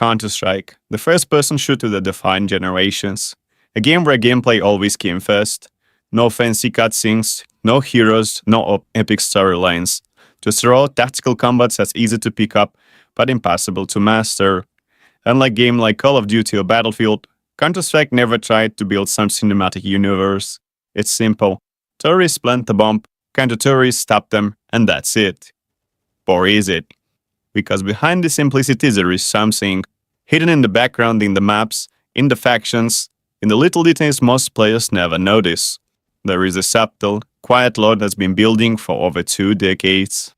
Counter-Strike, the first-person shooter that defined generations. A game where gameplay always came first. No fancy cutscenes, no heroes, no epic storylines. Just raw, tactical combats that's easy to pick up, but impossible to master. Unlike games like Call of Duty or Battlefield, Counter-Strike never tried to build some cinematic universe. It's simple. Terrorists plant the bomb, counter-terrorists stop them, and that's it. Or is it? Because behind the simplicity there is something hidden in the background, in the maps, in the factions, in the little details most players never notice. There is a subtle, quiet lore that's been building for over 2 decades.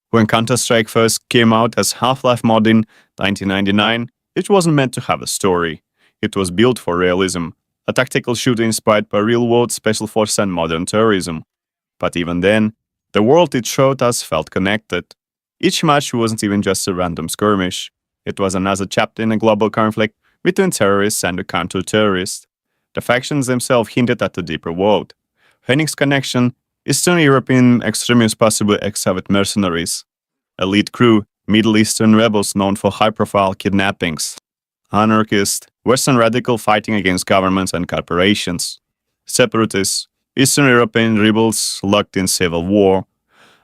When Counter-Strike first came out as Half-Life mod in 1999, it wasn't meant to have a story. It was built for realism, a tactical shooter inspired by real-world special forces and modern terrorism. But even then, the world it showed us felt connected. Each match wasn't even just a random skirmish. It was another chapter in a global conflict between terrorists and the counter-terrorists. The factions themselves hinted at a deeper world. Phoenix Connection, Eastern European extremists, possibly ex-Soviet mercenaries. Elite crew, Middle Eastern rebels known for high-profile kidnappings. Anarchists, Western radical fighting against governments and corporations. Separatists, Eastern European rebels locked in civil war.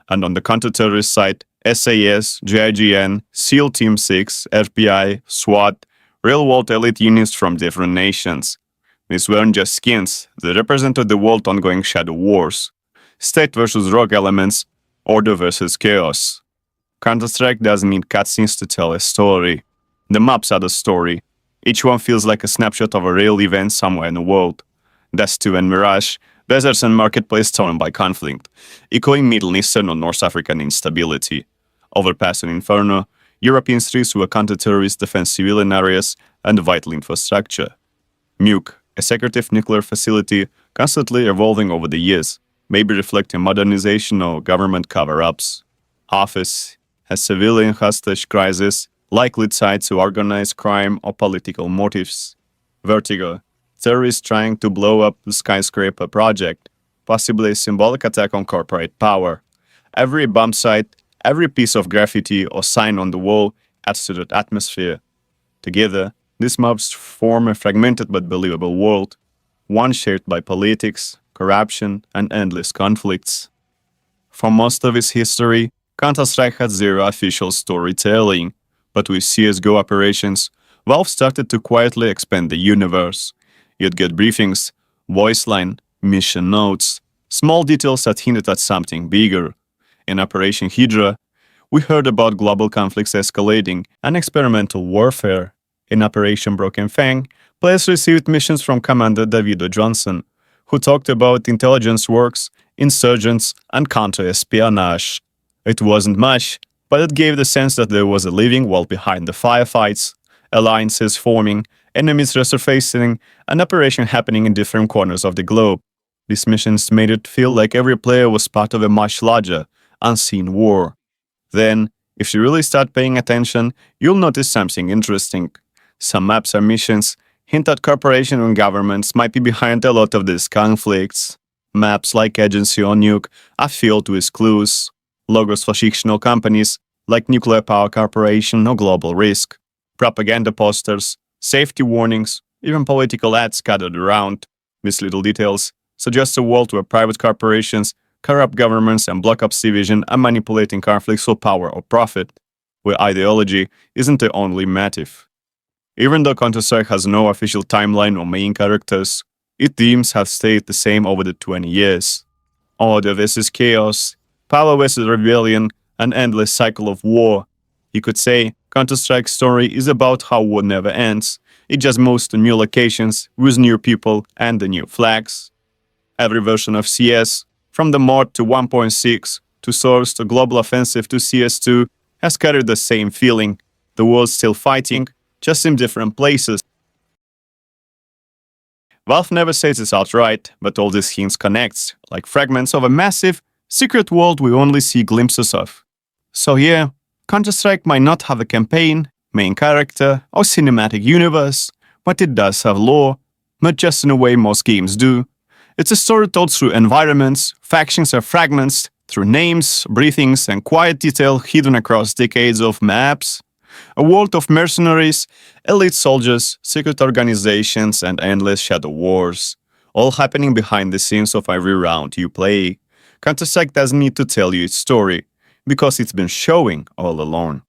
And on the counter-terrorist side, SAS, GIGN, SEAL Team 6, FBI, SWAT, real-world elite units from different nations. These weren't just skins, they represented the world's ongoing shadow wars. State versus rogue elements, order versus chaos. Counter-Strike doesn't need cutscenes to tell a story. The maps are the story. Each one feels like a snapshot of a real event somewhere in the world. Dust 2 and Mirage, deserts and marketplace torn by conflict, echoing Middle Eastern or North African instability. Overpass and Inferno, European streets where counter-terrorists defend civilian areas and vital infrastructure. Nuke, a secretive nuclear facility constantly evolving over the years, maybe reflecting modernization or government cover-ups. Office, a civilian hostage crisis, likely tied to organized crime or political motives. Vertigo, terrorists trying to blow up the skyscraper project, possibly a symbolic attack on corporate power. Every bomb site, every piece of graffiti or sign on the wall adds to that atmosphere. Together, these maps form a fragmented but believable world, one shared by politics, corruption, and endless conflicts. For most of its history, Counter-Strike had zero official storytelling, but with CSGO operations, Valve started to quietly expand the universe. You'd get briefings, voice line, mission notes, small details that hinted at something bigger. In Operation Hydra, we heard about global conflicts escalating and experimental warfare. In Operation Broken Fang, players received missions from Commander Davido Johnson, who talked about intelligence works, insurgents, and counter-espionage. It wasn't much, but it gave the sense that there was a living world behind the firefights, alliances forming, enemies resurfacing, and operation happening in different corners of the globe. These missions made it feel like every player was part of a much larger, unseen war. Then, if you really start paying attention, you'll notice something interesting. Some maps or missions hint at corporations and governments might be behind a lot of these conflicts. Maps like Agency or Nuke are filled with clues. Logos for fictional companies like Nuclear Power Corporation or Global Risk. Propaganda posters, safety warnings, even political ads scattered around. These little details suggest a world where private corporations, corrupt governments, and Black Ops Division are manipulating conflicts for power or profit, where ideology isn't the only motive. Even though Counter-Strike has no official timeline or main characters, its themes have stayed the same over the 20 years. Order versus chaos, power versus rebellion, an endless cycle of war. You could say Counter-Strike's story is about how war never ends. It just moves to new locations with new people and the new flags. Every version of CS, from the mod to 1.6, to Source to Global Offensive to CS2, has carried the same feeling. The world's still fighting, just in different places. Valve never says this outright, but all these hints connect, like fragments of a massive, secret world we only see glimpses of. So yeah, Counter-Strike might not have a campaign, main character, or cinematic universe, but it does have lore, not just in a way most games do. It's a story told through environments, factions, or fragments, through names, briefings, and quiet detail hidden across decades of maps. A world of mercenaries, elite soldiers, secret organizations, and endless shadow wars, all happening behind the scenes of every round you play. Counter-Strike doesn't need to tell you its story, because it's been showing all along.